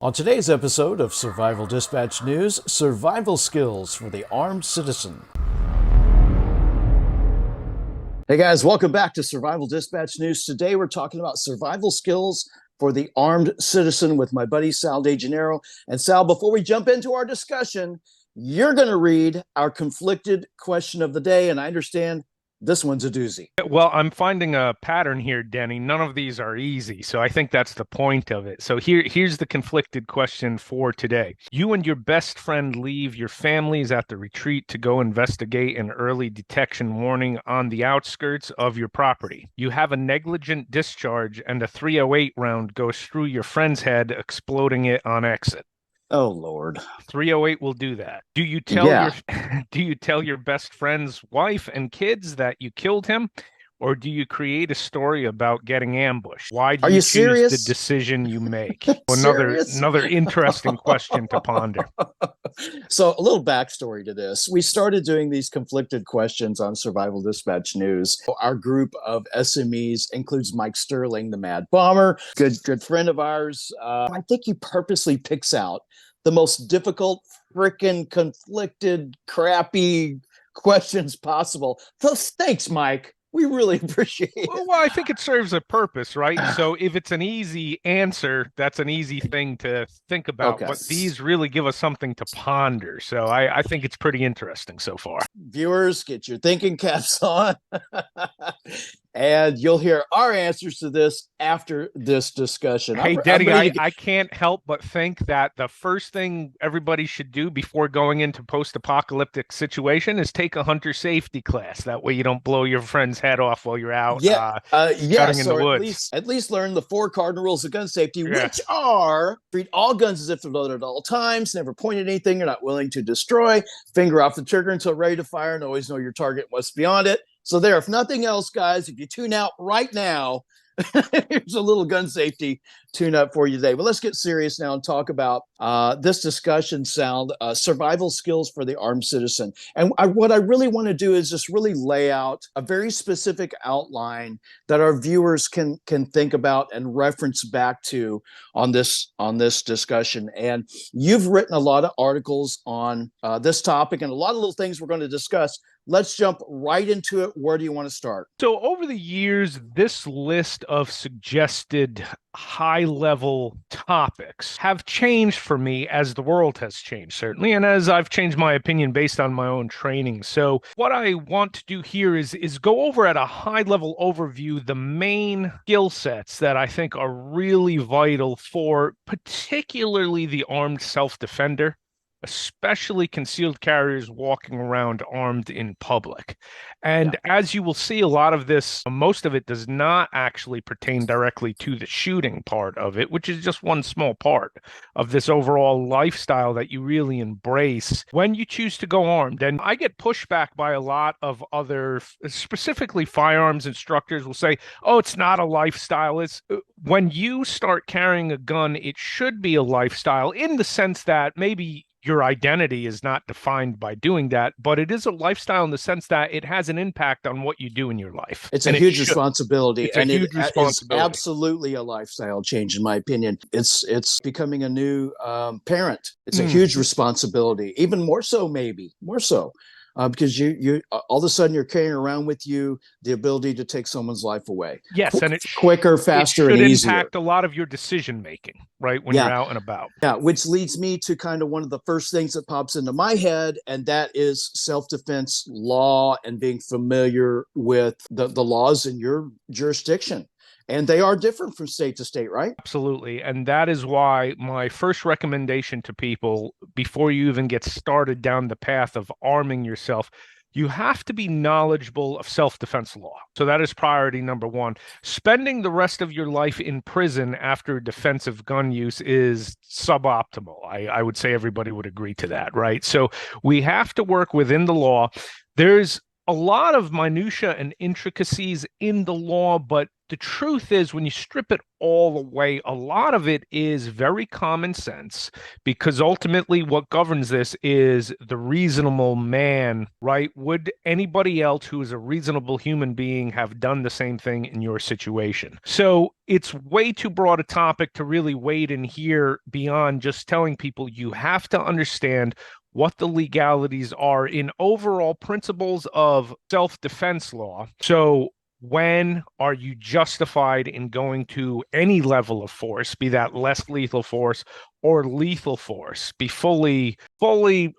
On today's episode of Survival Dispatch News, survival skills for the armed citizen. Hey guys, welcome back to Survival Dispatch News. Today we're talking about survival skills for the armed citizen with my buddy Sal De Janeiro. And Sal, before we jump into our discussion, you're going to read our conflicted question of the day, and I understand this one's a doozy. Well, I'm finding a pattern here, Denny. None of these are easy, so I think that's the point of it. So here's the conflicted question for today. You and your best friend leave your families at the retreat to go investigate an early detection warning on the outskirts of your property. You have a negligent discharge and a .308 round goes through your friend's head, exploding it on exit. Oh Lord. 308 will do that. Do you tell your best friend's wife and kids that you killed him, or do you create a story about getting ambushed? Why do Are you you choose serious? the decision you make? Serious? Another interesting question to ponder. So a little backstory to this. We started doing these conflicted questions on Survival Dispatch News. Our group of SMEs includes Mike Sterling, the Mad Bomber, good friend of ours. I think he purposely picks out the most difficult, frickin' conflicted, crappy questions possible. So thanks, Mike. We really appreciate it. Well, I think it serves a purpose, right? So if it's an easy answer, that's an easy thing to think about. Okay. But these really give us something to ponder. So I think it's pretty interesting so far. Viewers, get your thinking caps on. And you'll hear our answers to this after this discussion. Hey, Denny, I can't help but think that the first thing everybody should do before going into post-apocalyptic situation is take a hunter safety class. That way you don't blow your friend's head off while you're out cutting in the woods. At least learn the 4 cardinal rules of gun safety, which are: treat all guns as if they're loaded at all times, never point at anything you're not willing to destroy, finger off the trigger until ready to fire, and always know your target what's beyond it. So there, if nothing else, guys, if you tune out right now, here's a little gun safety tune up for you today. But let's get serious now and talk about this discussion, Sal, survival skills for the armed citizen. And what I really want to do is just really lay out a very specific outline that our viewers can think about and reference back to on this discussion. And you've written a lot of articles on this topic and a lot of little things we're going to discuss. Let's jump right into it. Where do you want to start? So over the years, this list of suggested high-level topics have changed for me as the world has changed, certainly, and as I've changed my opinion based on my own training. So what I want to do here is go over at a high-level overview the main skill sets that I think are really vital for particularly the armed self-defender, especially concealed carriers walking around armed in public. And as you will see, a lot of this, most of it does not actually pertain directly to the shooting part of it, which is just one small part of this overall lifestyle that you really embrace when you choose to go armed. And I get pushback by a lot of other, specifically firearms instructors will say, oh, it's not a lifestyle. It's when you start carrying a gun, it should be a lifestyle in the sense that maybe your identity is not defined by doing that, but it is a lifestyle in the sense that it has an impact on what you do in your life. It's a huge responsibility. It's a huge responsibility. It's absolutely a lifestyle change, in my opinion. It's becoming a new parent. It's a huge responsibility, even more so, maybe more so. Because you all of a sudden you're carrying around with you the ability to take someone's life away. Yes, and it's quicker, faster, and easier. It should impact a lot of your decision making, right, when you're out and about. Yeah, which leads me to kind of one of the first things that pops into my head, and that is self-defense law and being familiar with the laws in your jurisdiction. And they are different from state to state, right? Absolutely. And that is why my first recommendation to people, before you even get started down the path of arming yourself, you have to be knowledgeable of self-defense law. So that is priority number one. Spending the rest of your life in prison after defensive gun use is suboptimal. I would say everybody would agree to that, right? So we have to work within the law. There's a lot of minutia and intricacies in the law, but the truth is, when you strip it all away, a lot of it is very common sense, because ultimately what governs this is the reasonable man, right? Would anybody else who is a reasonable human being have done the same thing in your situation? So it's way too broad a topic to really wade in here beyond just telling people you have to understand what the legalities are in overall principles of self-defense law. So when are you justified in going to any level of force, be that less lethal force or lethal force? Be fully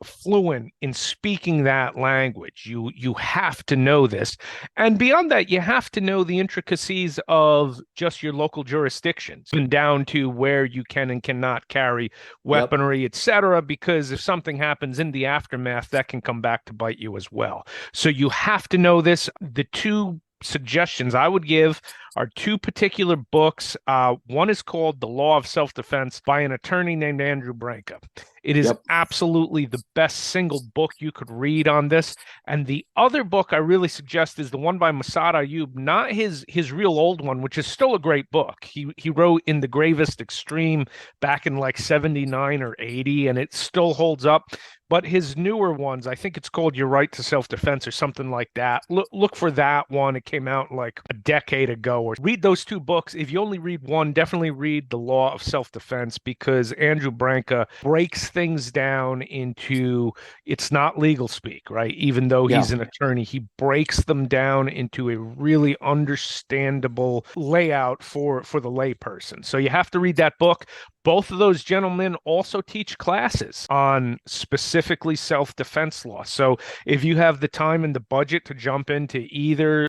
fluent in speaking that language. You have to know this. And beyond that, you have to know the intricacies of just your local jurisdictions, even down to where you can and cannot carry weaponry, etc. Because if something happens in the aftermath, that can come back to bite you as well. So you have to know this. The two suggestions I would give are two particular books. One is called The Law of Self-Defense by an attorney named Andrew Branca. It is absolutely the best single book you could read on this. And the other book I really suggest is the one by Masad Ayub, not his real old one, which is still a great book. He wrote In the Gravest Extreme back in like 79 or 80, and it still holds up. But his newer ones, I think it's called Your Right to Self-Defense or something like that. Look for that one. It came out like a decade ago. Or read those two books. If you only read one, definitely read The Law of Self-Defense, because Andrew Branca breaks things down into, it's not legal speak, right? Even though he's an attorney, he breaks them down into a really understandable layout for the layperson. So you have to read that book. Both of those gentlemen also teach classes on specifically self-defense law. So if you have the time and the budget to jump into either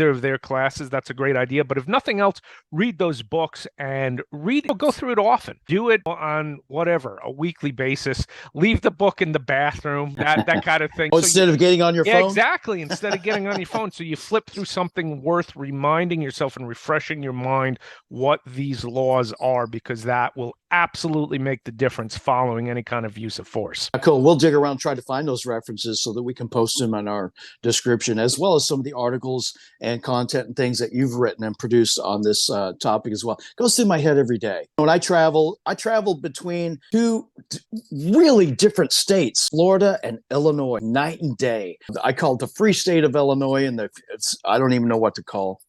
of their classes, that's a great idea. But if nothing else, read those books and go through it often. Do it on whatever, a weekly basis. Leave the book in the bathroom, that kind of thing. Instead of getting on your phone? Exactly. Instead of getting on your phone. So you flip through something worth reminding yourself and refreshing your mind what these laws are, because that will absolutely make the difference following any kind of use of force. Cool. We'll dig around, try to find those references so that we can post them in our description, as well as some of the articles and content and things that you've written and produced on this topic as well. It goes through my head every day. When I travel between two really different states, Florida and Illinois, night and day. I call it the free state of Illinois, and I don't even know what to call,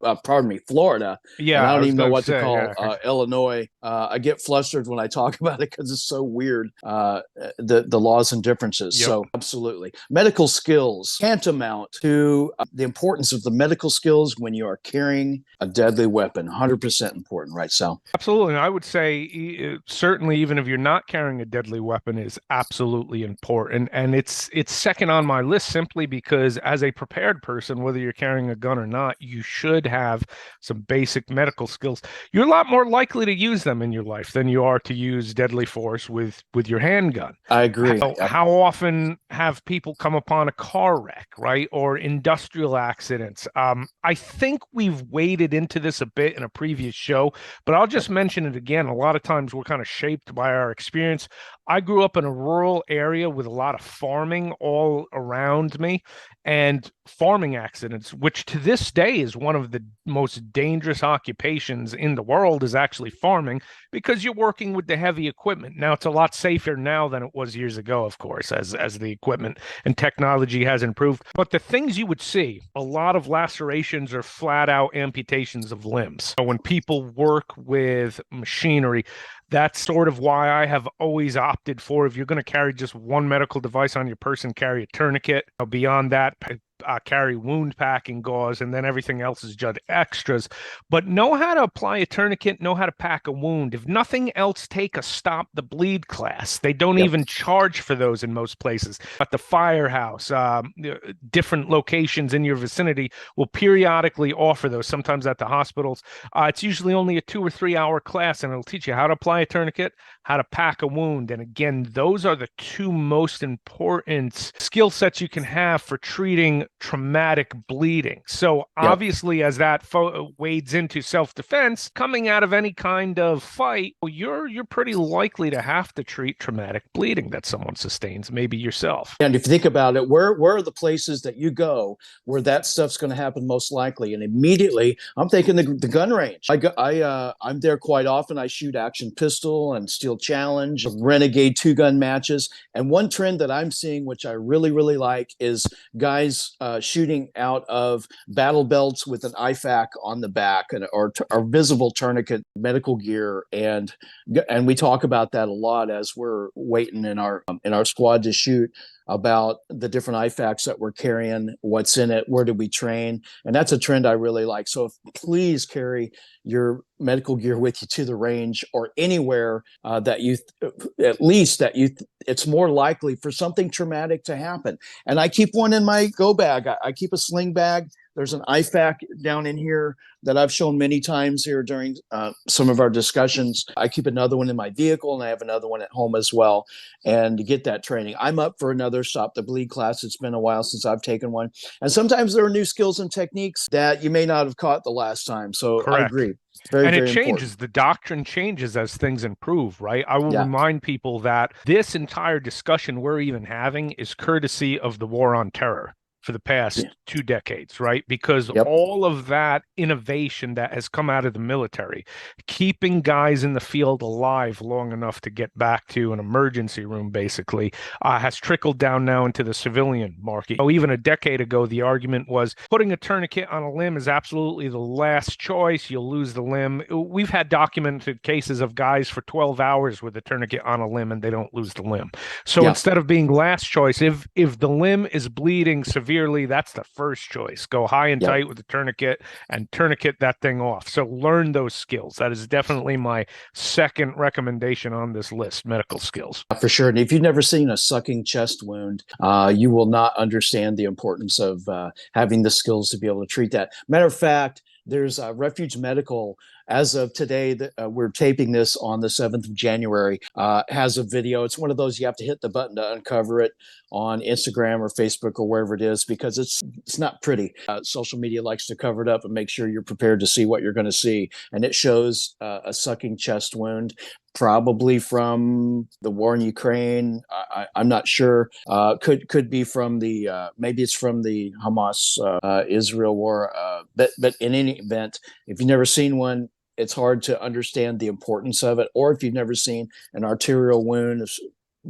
Florida. Yeah. And I don't even know what to call Illinois. I get flustered when I talk about it because it's so weird, the laws and differences. So absolutely. Medical skills, tantamount to the importance of the medical skills when you are carrying a deadly weapon. 100% important, right, Sal? Absolutely. And I would say certainly, even if you're not carrying a deadly weapon, is absolutely important. And it's second on my list simply because as a prepared person, whether you're carrying a gun or not, you should have some basic medical skills. You're a lot more likely to use them in your life than you are to use deadly force with your handgun. I agree. How often have people come upon a car wreck, right? Or industrial accidents? I think we've waded into this a bit in a previous show, but I'll just mention it again. A lot of times we're kind of shaped by our experience. I grew up in a rural area with a lot of farming all around me, and farming accidents, which to this day is one of the most dangerous occupations in the world, is actually farming, because you're working with the heavy equipment. Now, it's a lot safer now than it was years ago, of course, as the equipment and technology has improved. But the things you would see, a lot of lacerations or flat out amputations of limbs. So when people work with machinery, that's sort of why I have always opted for, if you're going to carry just one medical device on your person, carry a tourniquet. Beyond that, carry wound packing gauze, and then everything else is just extras. But know how to apply a tourniquet, know how to pack a wound. If nothing else, take a stop the bleed class. They don't even charge for those in most places. At the firehouse, different locations in your vicinity will periodically offer those, sometimes at the hospitals. It's usually only a 2 or 3 hour class, and it'll teach you how to apply a tourniquet, how to pack a wound. And again, those are the two most important skill sets you can have for treating traumatic bleeding. So obviously, as that wades into self-defense, coming out of any kind of fight, you're pretty likely to have to treat traumatic bleeding that someone sustains, maybe yourself. And if you think about it, where are the places that you go where that stuff's going to happen most likely? And immediately, I'm thinking the gun range. I'm there quite often. I shoot action pistol and steel challenge, renegade 2-gun matches. And one trend that I'm seeing, which I really, really like, is guys shooting out of battle belts with an IFAK on the back or visible tourniquet medical gear. And we talk about that a lot as we're waiting in our squad to shoot, about the different IFAKs that we're carrying, what's in it, where do we train. And that's a trend I really like. So please carry your medical gear with you to the range or anywhere that you, it's more likely for something traumatic to happen. And I keep one in my go bag. I keep a sling bag. There's an IFAK down in here that I've shown many times here during some of our discussions. I keep another one in my vehicle, and I have another one at home as well. And to get that training, I'm up for another Stop the Bleed class. It's been a while since I've taken one. And sometimes there are new skills and techniques that you may not have caught the last time. So Correct. I agree. Very, and it very changes. Important. The doctrine changes as things improve, right? I will remind people that this entire discussion we're even having is courtesy of the war on terror for the past 2 decades, right? Because all of that innovation that has come out of the military, keeping guys in the field alive long enough to get back to an emergency room, basically, has trickled down now into the civilian market. Even a decade ago, the argument was putting a tourniquet on a limb is absolutely the last choice. You'll lose the limb. We've had documented cases of guys for 12 hours with a tourniquet on a limb and they don't lose the limb. So instead of being last choice, if the limb is bleeding severely, that's the first choice. Go high and tight with the tourniquet and tourniquet that thing off. So learn those skills. That is definitely my second recommendation on this list, medical skills. For sure. And if you've never seen a sucking chest wound, you will not understand the importance of having the skills to be able to treat that. Matter of fact, there's Refuge Medical, as of today, we're taping this on the 7th of January, has a video. It's one of those you have to hit the button to uncover it on Instagram or Facebook or wherever it is, because it's not pretty. Social media likes to cover it up and make sure you're prepared to see what you're going to see. And it shows a sucking chest wound, probably from the war in Ukraine. I'm not sure. Could be from the maybe it's from the Hamas Israel war. But in any event, if you've never seen one, it's hard to understand the importance of it. Or if you've never seen an arterial wound,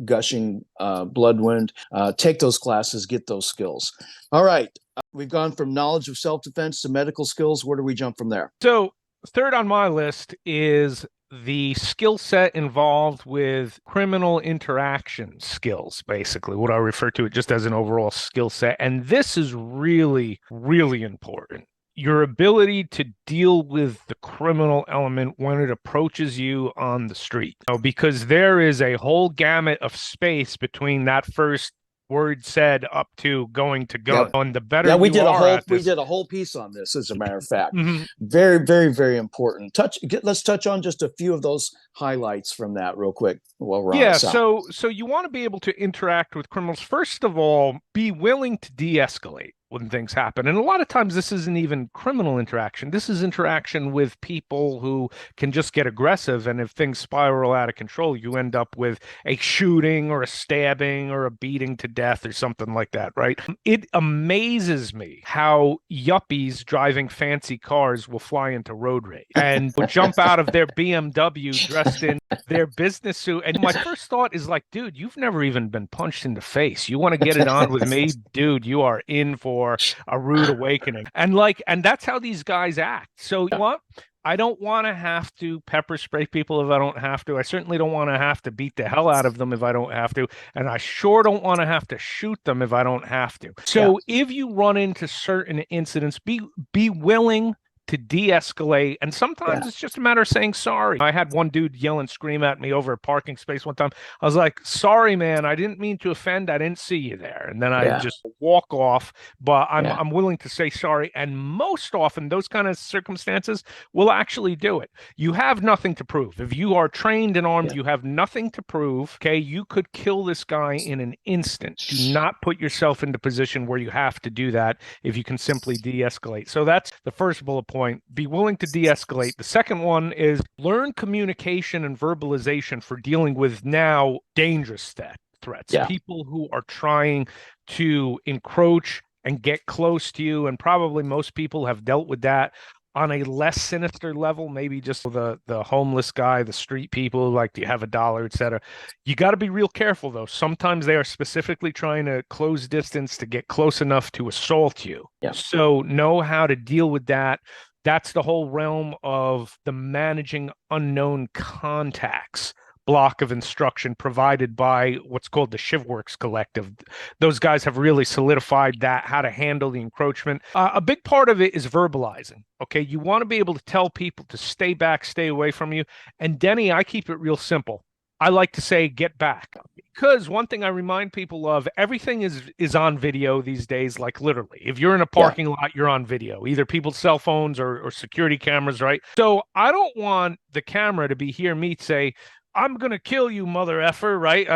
gushing blood wound, take those classes, get those skills. All right. We've gone from knowledge of self-defense to medical skills. Where do we jump from there? So third on my list is the skill set involved with criminal interaction skills, basically, what I refer to it just as an overall skill set. And this is really, really important. Your ability to deal with the criminal element when it approaches you on the street. Because there is a whole gamut of space between that first word said up to going to gun. And the better we did a whole piece on this, as a matter of fact. Very, very, very important. Let's touch on just a few of those highlights from that real quick while we're on it. So you want to be able to interact with criminals. First of all, be willing to de-escalate when things happen. And a lot of times this isn't even criminal interaction. This is interaction with people who can just get aggressive. And if things spiral out of control, you end up with a shooting or a stabbing or a beating to death or something like that, right? It amazes me how yuppies driving fancy cars will fly into road rage and will jump out of their BMW dressed in their business suit. And my first thought is like, dude, you've never even been punched in the face. You want to get it on with me? Dude, you are in for a rude awakening. And that's how these guys act. So what? I don't want to have to pepper spray people if I don't have to. I certainly don't want to have to beat the hell out of them if I don't have to. And I sure don't want to have to shoot them if I don't have to. So if you run into certain incidents, be willing to de-escalate, and sometimes it's just a matter of saying sorry. I had one dude yell and scream at me over a parking space one time. I was like, sorry, man, I didn't mean to offend. I didn't see you there. And then I just walk off, but I'm willing to say sorry. And most often those kind of circumstances will actually do it. You have nothing to prove. If you are trained and armed, you have nothing to prove. Okay, you could kill this guy in an instant. Do not put yourself into a position where you have to do that if you can simply de-escalate. So that's the first bullet point. Be willing to de-escalate. The second one is learn communication and verbalization for dealing with now dangerous threats. People who are trying to encroach and get close to you, and probably most people have dealt with that on a less sinister level, maybe just the homeless guy, the street people, like, do you have $1, etc. You got to be real careful, though. Sometimes they are specifically trying to close distance to get close enough to assault you. So know how to deal with that. That's the whole realm of the managing unknown contacts block of instruction provided by what's called the ShivWorks Collective. Those guys have really solidified that, how to handle the encroachment. A big part of it is verbalizing. Okay, you want to be able to tell people to stay back, stay away from you. And Denny, I keep it real simple. I like to say, get back. Because one thing I remind people of, everything is on video these days, like literally. If you're in a parking lot, you're on video, either people's cell phones or security cameras, right? So I don't want the camera to be hear me say, I'm going to kill you, mother effer, right?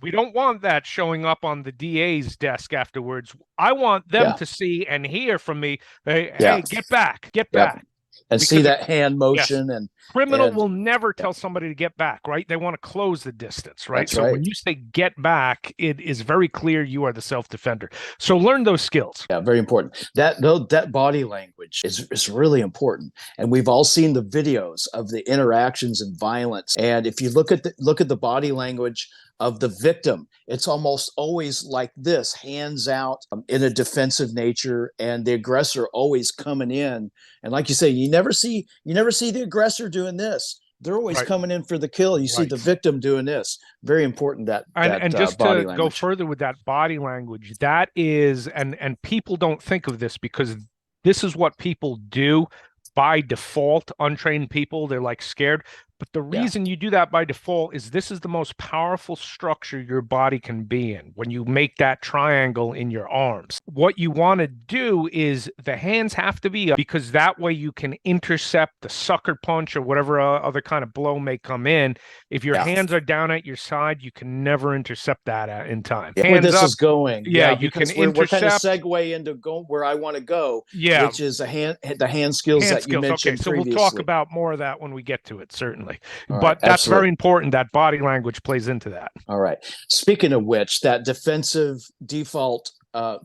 We don't want that showing up on the DA's desk afterwards. I want them to see and hear from me, hey, get back, get back. And because see that hand motion. And criminal will never tell somebody to get back, right? They want to close the distance, right? That's so when you say get back, it is very clear you are the self-defender. So learn those skills. Yeah, very important. That body language is really important. And we've all seen the videos of the interactions and violence. And if you look at the body language of the victim, it's almost always like this, hands out, in a defensive nature, and the aggressor always coming in. And like you say, you never see the aggressor doing this. They're always coming in for the kill. You see the victim doing this. Very important and just body to language. Go further with that body language, that is, and people don't think of this because this is what people do by default. Untrained people, they're like scared. But the reason you do that by default is this is the most powerful structure your body can be in when you make that triangle in your arms. What you want to do is the hands have to be up, because that way you can intercept the sucker punch or whatever other kind of blow may come in. If your hands are down at your side, you can never intercept that in time. Hands where this up, is going. You can intercept. We're kind of segue into where I want to go, which is the hand skills that you mentioned so previously. We'll talk about more of that when we get to it, certainly. All but that's very important. That body language plays into that. All right. Speaking of which, that defensive default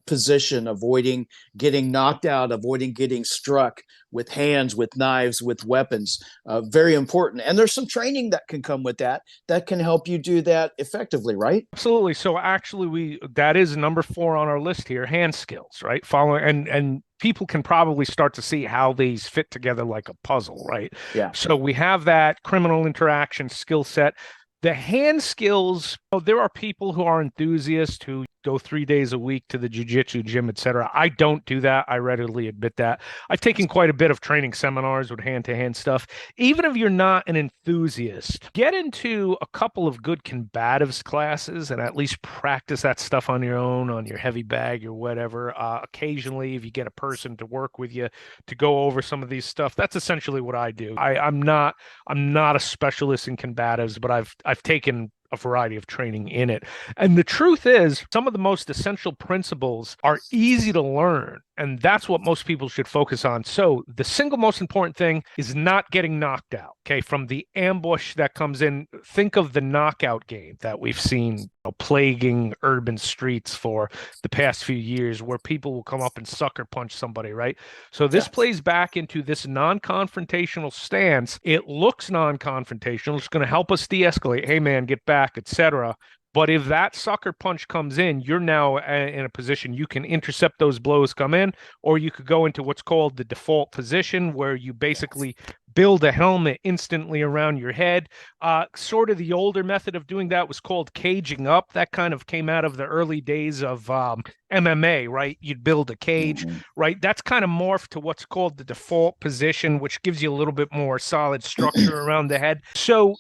position, avoiding getting knocked out, avoiding getting struck with hands, with knives, with weapons, very important. And there's some training that can come with that can help you do that effectively, right? Absolutely. So actually, that is number 4 on our list here, hand skills, right? Following and people can probably start to see how these fit together like a puzzle, right? Yeah. So we have that criminal interaction skill set. The hand skills, there are people who are enthusiasts who go 3 days a week to the jiu-jitsu gym, etc. I don't do that. I readily admit that. I've taken quite a bit of training seminars with hand-to-hand stuff. Even if you're not an enthusiast, get into a couple of good combatives classes and at least practice that stuff on your own, on your heavy bag or whatever. Occasionally, if you get a person to work with you to go over some of these stuff, that's essentially what I do. I'm not a specialist in combatives, but I've taken a variety of training in it. And the truth is, some of the most essential principles are easy to learn. And that's what most people should focus on. So the single most important thing is not getting knocked out. Okay. From the ambush that comes in, think of the knockout game that we've seen plaguing urban streets for the past few years, where people will come up and sucker punch somebody, right? So this plays back into this non-confrontational stance. It looks non-confrontational. It's going to help us de-escalate. Hey man, get back, etc. But if that sucker punch comes in, you're now in a position you can intercept those blows come in, or you could go into what's called the default position, where you basically build a helmet instantly around your head. Sort of the older method of doing that was called caging up. That kind of came out of the early days of MMA, right? You'd build a cage, right? That's kind of morphed to what's called the default position, which gives you a little bit more solid structure around the head. So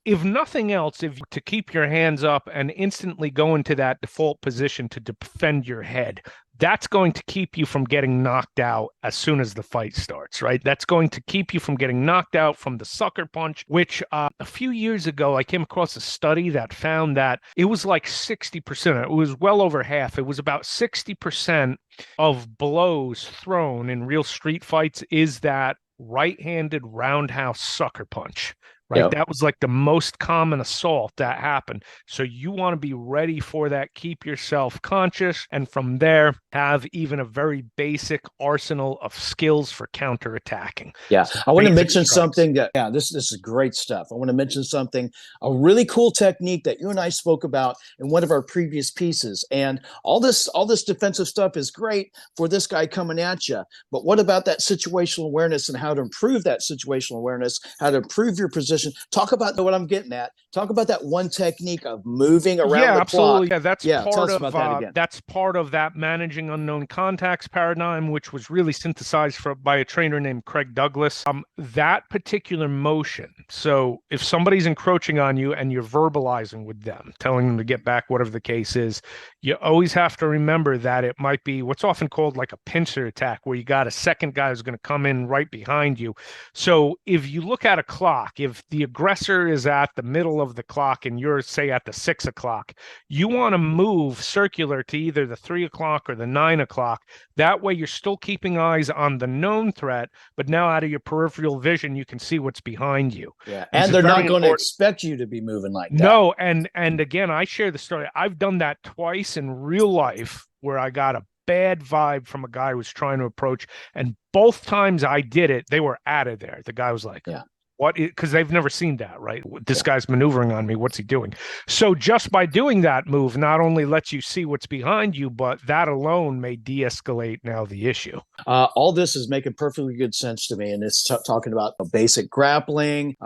if nothing else, if to keep your hands up and instantly go into that default position to defend your head, that's going to keep you from getting knocked out as soon as the fight starts, right? That's going to keep you from getting knocked out from the sucker punch, which a few years ago, I came across a study that found that it was like 60%. It was well over half. It was about 60% of blows thrown in real street fights is that right-handed roundhouse sucker punch. Right. Yep. That was like the most common assault that happened. So you want to be ready for that. Keep yourself conscious. And from there, have even a very basic arsenal of skills for counterattacking. Yeah. So I want to basic mention strikes. something that, this is great stuff. I want to mention something, a really cool technique that you and I spoke about in one of our previous pieces. And all this defensive stuff is great for this guy coming at you. But what about that situational awareness and how to improve that situational awareness, how to improve your position? Talk about what I'm getting at. Talk about that one technique of moving around the absolutely. clock. That's part of that managing unknown contacts paradigm, which was really synthesized by a trainer named Craig Douglas. That particular motion. So if somebody's encroaching on you and you're verbalizing with them, telling them to get back, whatever the case is, you always have to remember that it might be what's often called like a pincer attack, where you got a second guy who's going to come in right behind you. So if you look at a clock, if the aggressor is at the middle of the clock and you're, say, at the 6 o'clock, you want to move circular to either the 3 o'clock or the 9 o'clock. That way you're still keeping eyes on the known threat, but now out of your peripheral vision, you can see what's behind you. Yeah, and they're not going to expect you to be moving like that. No, and again, I share the story. I've done that twice in real life where I got a bad vibe from a guy who was trying to approach, and both times I did it, they were out of there. The guy was like, what? Because they've never seen that, right? This guy's maneuvering on me. What's he doing? So just by doing that move, not only lets you see what's behind you, but that alone may de-escalate now the issue. All this is making perfectly good sense to me. And it's talking about basic grappling,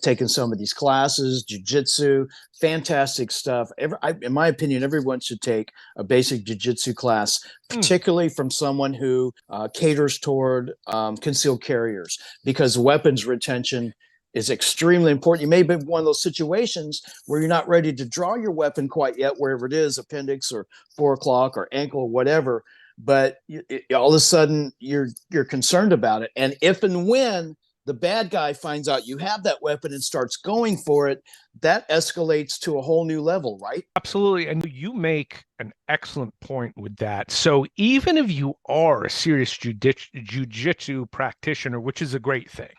taking some of these classes, jiu-jitsu, fantastic stuff. In my opinion, everyone should take a basic jiu-jitsu class, particularly from someone who caters toward concealed carriers, because weapons retention is extremely important. You may be in one of those situations where you're not ready to draw your weapon quite yet, wherever it is, appendix or 4 o'clock or ankle or whatever, but all of a sudden you're concerned about it. And if and when the bad guy finds out you have that weapon and starts going for it, that escalates to a whole new level, right? Absolutely. And you make an excellent point with that. So even if you are a serious jiu-jitsu practitioner, which is a great thing,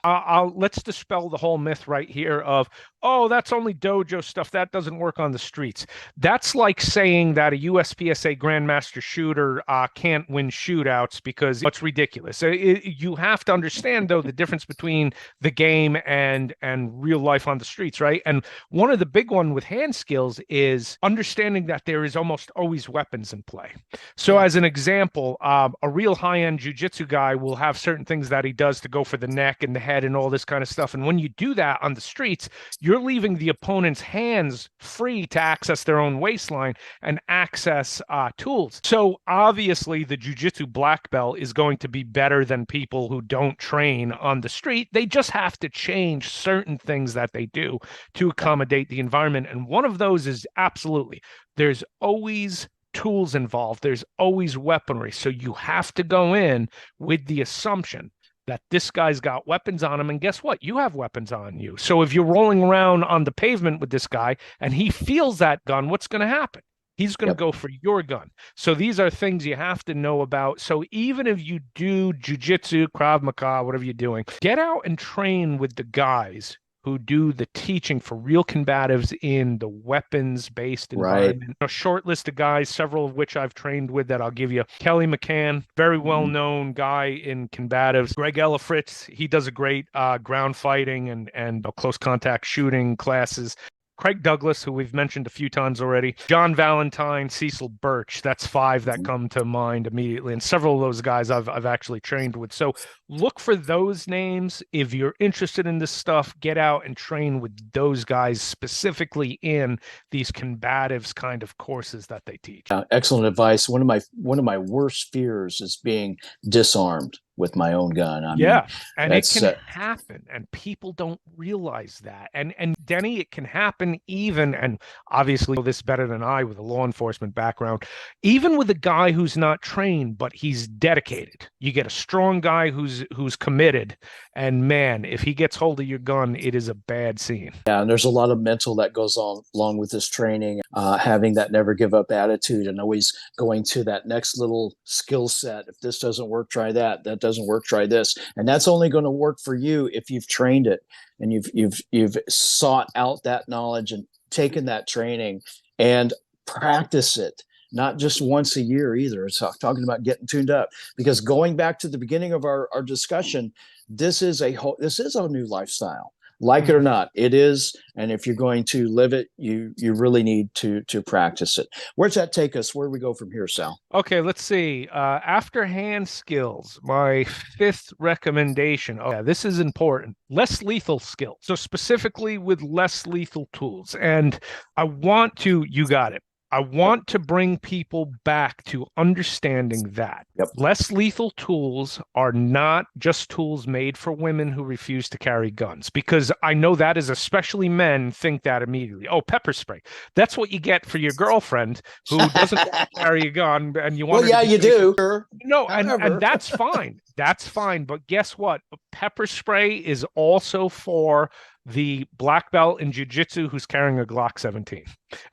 let's dispel the whole myth right here of, oh, that's only dojo stuff. That doesn't work on the streets. That's like saying that a USPSA Grandmaster shooter can't win shootouts, because it's ridiculous. You have to understand, though, the difference between the game and real life on the streets, right? And one of the big one with hand skills is understanding that there is almost always weapons in play. So as an example, a real high-end jiu-jitsu guy will have certain things that he does to go for the neck and the head and all this kind of stuff. And when you do that on the streets, you're leaving the opponent's hands free to access their own waistline and access tools. So obviously the jiu-jitsu black belt is going to be better than people who don't train on the street. They just have to change certain things that they do to accommodate the environment. And one of those is absolutely, there's always tools involved. There's always weaponry. So you have to go in with the assumption that this guy's got weapons on him. And guess what? You have weapons on you. So if you're rolling around on the pavement with this guy and he feels that gun, what's going to happen? He's going to go for your gun. So these are things you have to know about. So even if you do jiu-jitsu, Krav Maga, whatever you're doing, get out and train with the guys who do the teaching for real combatives in the weapons-based environment. Right. A short list of guys, several of which I've trained with that I'll give you. Kelly McCann, very well-known guy in combatives. Greg Ellifritz, he does a great ground fighting and close contact shooting classes. Craig Douglas, who we've mentioned a few times already, John Valentine, Cecil Birch. That's 5 that come to mind immediately. And several of those guys I've actually trained with. So look for those names. If you're interested in this stuff, get out and train with those guys specifically in these combatives kind of courses that they teach. Excellent advice. One of my worst fears is being disarmed with my own gun. I mean, and it can happen, and people don't realize that. And Denny, it can happen even, and obviously you know this better than I with a law enforcement background, even with a guy who's not trained, but he's dedicated. You get a strong guy who's committed, and man, if he gets hold of your gun, it is a bad scene. Yeah, and there's a lot of mental that goes on along with this training, having that never give up attitude and always going to that next little skill set. If this doesn't work, try that. That doesn't work, try this. And that's only going to work for you if you've trained it and you've sought out that knowledge and taken that training and practice it. Not just once a year either. It's talking about getting tuned up, because going back to the beginning of our discussion, this is a new lifestyle. Like it or not, it is. And if you're going to live it, you really need to practice it. Where's that take us? Where do we go from here, Sal? Okay, let's see. After hand skills, my 5th recommendation. Oh, yeah, this is important. Less lethal skills. So specifically with less lethal tools. And I want to, you got it. I want to bring people back to understanding that less lethal tools are not just tools made for women who refuse to carry guns, because I know that is especially men think that immediately. Oh, pepper spray. That's what you get for your girlfriend who doesn't carry a gun, and you want. Well, yeah, you do. No, and that's fine. That's fine. But guess what? Pepper spray is also for the black belt in jiu-jitsu who's carrying a Glock 17,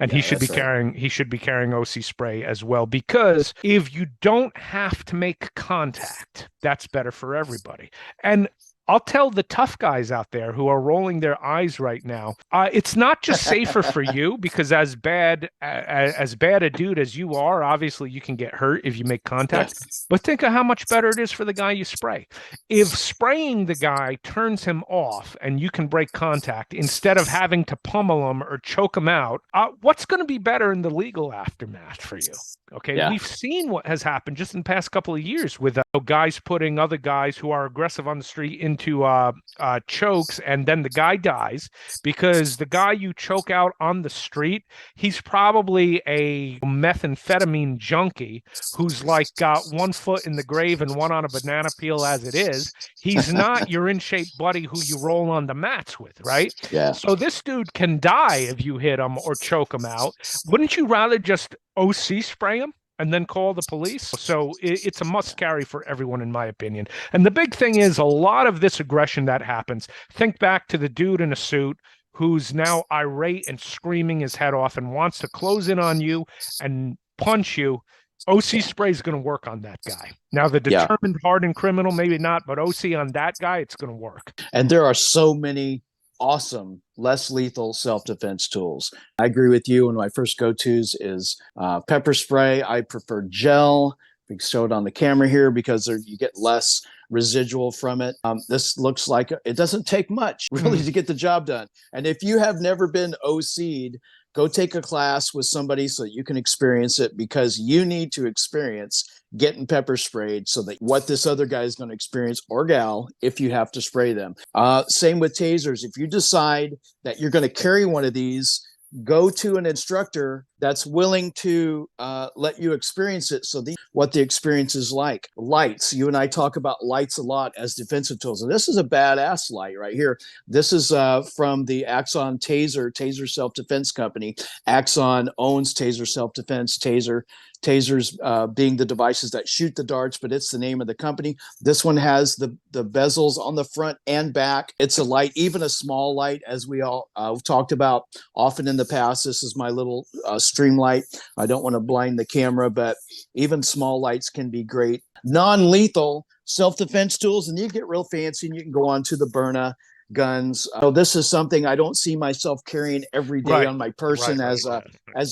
and he should be carrying OC spray as well, because if you don't have to make contact, that's better for everybody. And I'll tell the tough guys out there who are rolling their eyes right now, it's not just safer for you, because as bad a dude as you are, obviously you can get hurt if you make contact, but think of how much better it is for the guy you spray. If spraying the guy turns him off and you can break contact instead of having to pummel him or choke him out, what's going to be better in the legal aftermath for you? Okay, we've seen what has happened just in the past couple of years with guys putting other guys who are aggressive on the street into chokes, and then the guy dies because the guy you choke out on the street, he's probably a methamphetamine junkie who's like got one foot in the grave and one on a banana peel as it is. He's not your in-shape buddy who you roll on the mats with, right? Yeah. So this dude can die if you hit him or choke him out. Wouldn't you rather just OC spray him and then call the police? So it's a must carry for everyone, in my opinion. And the big thing is, a lot of this aggression that happens, think back to the dude in a suit who's now irate and screaming his head off and wants to close in on you and punch you. OC spray is going to work on that guy. Now, the determined hardened criminal, maybe not, but OC on that guy, it's going to work. And there are so many awesome, less lethal self-defense tools. I agree with you. One of my first go-tos is pepper spray. I prefer gel. We can show it on the camera here because you get less residual from it. This looks like it doesn't take much really to get the job done. And if you have never been OC'd, go take a class with somebody so that you can experience it, because you need to experience getting pepper sprayed so that what this other guy is going to experience, or gal, if you have to spray them. Same with tasers. If you decide that you're going to carry one of these, go to an instructor that's willing to let you experience it. So what the experience is like. Lights. You and I talk about lights a lot as defensive tools. And this is a badass light right here. This is from the Axon Taser self-defense company. Axon owns Taser self-defense, tasers being the devices that shoot the darts, but it's the name of the company. This one has the bezels on the front and back. It's a light, even a small light, as we all talked about often in the past. This is my little stream light. I don't want to blind the camera, but even small lights can be great. Non-lethal self-defense tools, and you get real fancy and you can go on to the Byrna guns. So this is something I don't see myself carrying every day on my person as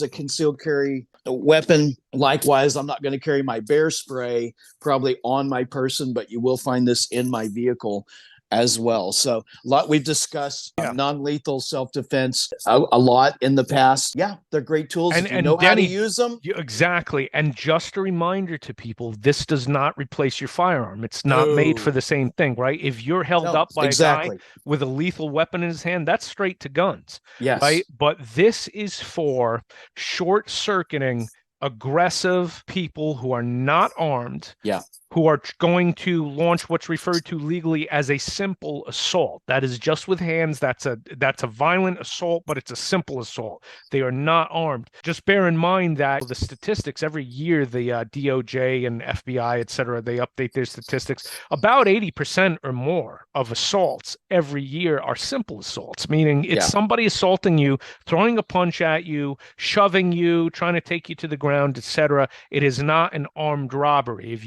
a concealed carry weapon. Likewise, I'm not going to carry my bear spray probably on my person, but you will find this in my vehicle. as well. So we've discussed Yeah. non-lethal self-defense a lot in the past. Yeah, they're great tools if you know how to Denny, use them. exactly. And just a reminder to people, this does not replace your firearm. It's not made for No. the same thing, right? If you're held No, up by a guy exactly. with a lethal weapon in his hand, that's straight to guns, Yes. right? But this is for short-circuiting aggressive people who are not armed, Yeah. who are going to launch what's referred to legally as a simple assault. That is just with hands. That's a violent assault, but it's a simple assault. They are not armed. Just bear in mind that the statistics every year, the DOJ and FBI, et cetera, they update their statistics. About 80% or more of assaults every year are simple assaults, meaning it's somebody assaulting you, throwing a punch at you, shoving you, trying to take you to the ground, et cetera. It is not an armed robbery. If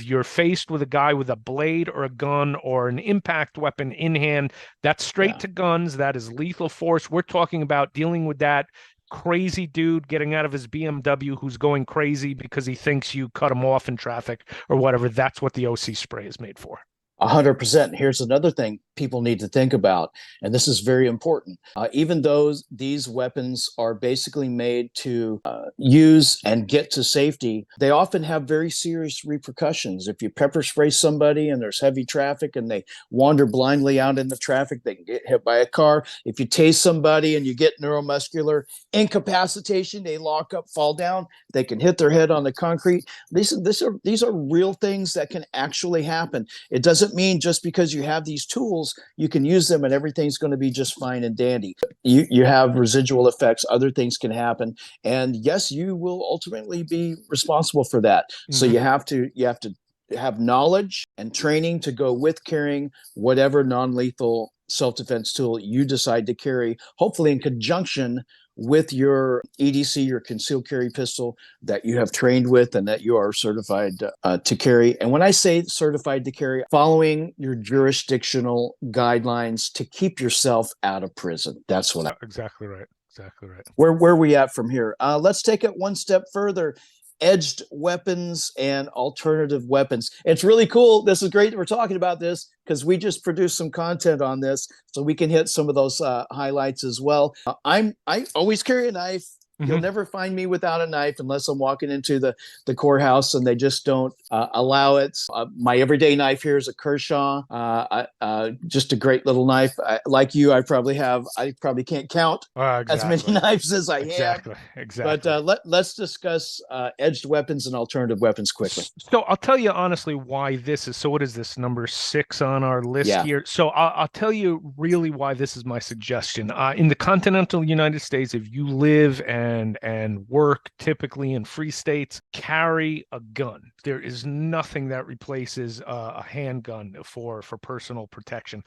you're faced with a guy with a blade or a gun or an impact weapon in hand, that's straight to guns. That is lethal force. We're talking about dealing with that crazy dude getting out of his BMW who's going crazy because he thinks you cut him off in traffic or whatever. That's what the OC spray is made for. 100%. Here's another thing people need to think about, and this is very important. Even though these weapons are basically made to use and get to safety, they often have very serious repercussions. If you pepper spray somebody and there's heavy traffic and they wander blindly out in the traffic, they can get hit by a car. If you tase somebody and you get neuromuscular incapacitation, they lock up, fall down, they can hit their head on the concrete. These are real things that can actually happen. It doesn't mean just because you have these tools you can use them and everything's going to be just fine and dandy. You have residual effects, other things can happen, and yes, you will ultimately be responsible for that. So you have to have knowledge and training to go with carrying whatever non-lethal self-defense tool you decide to carry, hopefully in conjunction with your EDC, your concealed carry pistol that you have trained with and that you are certified to carry. And when I say certified to carry, following your jurisdictional guidelines to keep yourself out of prison. That's what Exactly right. Exactly right. Where are we at from here? Let's take it one step further. Edged weapons and alternative weapons. It's really cool. This is great that we're talking about this because we just produced some content on this, so we can hit some of those highlights as well. I always carry a knife. You'll never find me without a knife unless I'm walking into the courthouse and they just don't allow it. My everyday knife here is a Kershaw, just a great little knife. Like you, I probably can't count as many knives as I have. Exactly. But let's discuss edged weapons and alternative weapons quickly. So I'll tell you honestly why this is. So what is this, number 6 on our list here? So I'll tell you really why this is my suggestion. In the continental United States, if you live and work typically in free states, carry a gun. There is nothing that replaces a handgun for personal protection.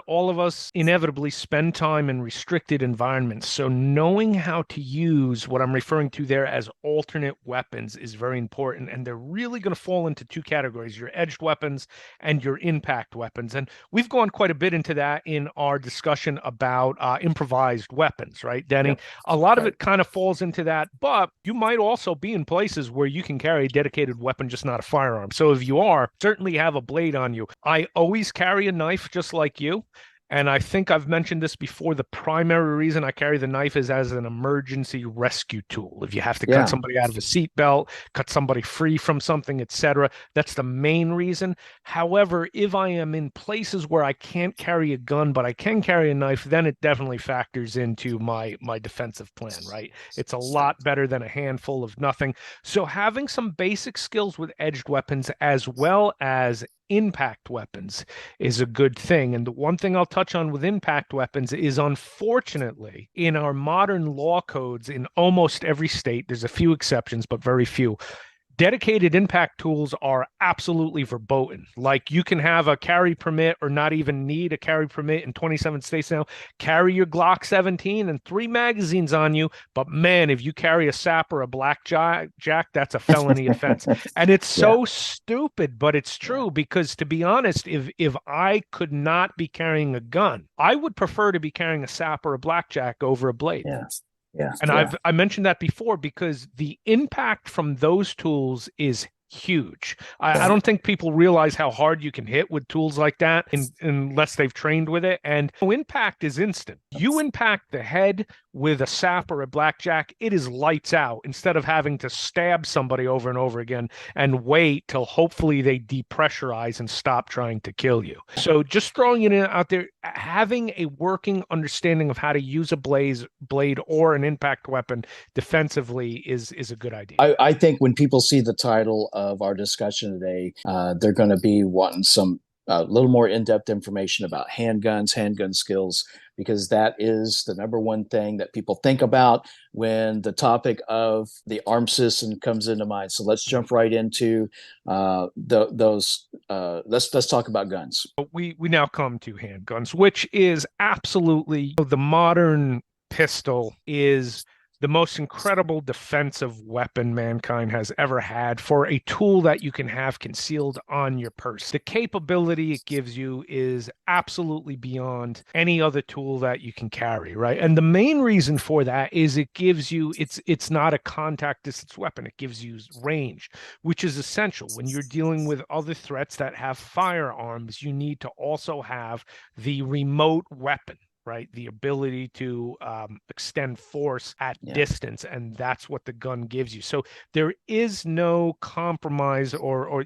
All of us inevitably spend time in restricted environments. So knowing how to use what I'm referring to there as alternate weapons is very important. And they're really going to fall into 2 categories, your edged weapons and your impact weapons. And we've gone quite a bit into that in our discussion about improvised weapons, right, Denny? Yep. A lot of it kind of falls into that, but you might also be in places where you can carry a dedicated weapon, just not a firearm. So if you are, certainly have a blade on you. I always carry a knife just like you. And I think I've mentioned this before. The primary reason I carry the knife is as an emergency rescue tool. If you have to cut somebody out of a seatbelt, cut somebody free from something, etc., that's the main reason. However, if I am in places where I can't carry a gun, but I can carry a knife, then it definitely factors into my defensive plan, right? It's a lot better than a handful of nothing. So having some basic skills with edged weapons as well as impact weapons is a good thing. And the one thing I'll touch on with impact weapons is, unfortunately, in our modern law codes in almost every state, there's a few exceptions, but very few, dedicated impact tools are absolutely verboten. Like, you can have a carry permit or not even need a carry permit in 27 states now. Carry your Glock 17 and 3 magazines on you. But man, if you carry a sap or a blackjack, that's a felony offense. And it's so stupid, but it's true, because to be honest, if I could not be carrying a gun, I would prefer to be carrying a sap or a blackjack over a blade. And I mentioned that before because the impact from those tools is huge. I don't think people realize how hard you can hit with tools like that unless they've trained with it. And impact is instant. You impact the head with a sap or a blackjack, it is lights out instead of having to stab somebody over and over again and wait till hopefully they depressurize and stop trying to kill you. So just throwing it out there, having a working understanding of how to use a blade or an impact weapon defensively is a good idea. I think when people see the title of our discussion today, they're going to be wanting some a little more in-depth information about handguns, handgun skills, because that is the number one thing that people think about when the topic of the arm system comes into mind. So let's jump right into those. Let's talk about guns. We now come to handguns, which is absolutely the modern pistol is the most incredible defensive weapon mankind has ever had for a tool that you can have concealed on your purse. The capability it gives you is absolutely beyond any other tool that you can carry, right? And the main reason for that is it gives you, it's not a contact distance weapon. It gives you range, which is essential. When you're dealing with other threats that have firearms, you need to also have the remote weapon, right? The ability to extend force at distance. And that's what the gun gives you. So there is no compromise or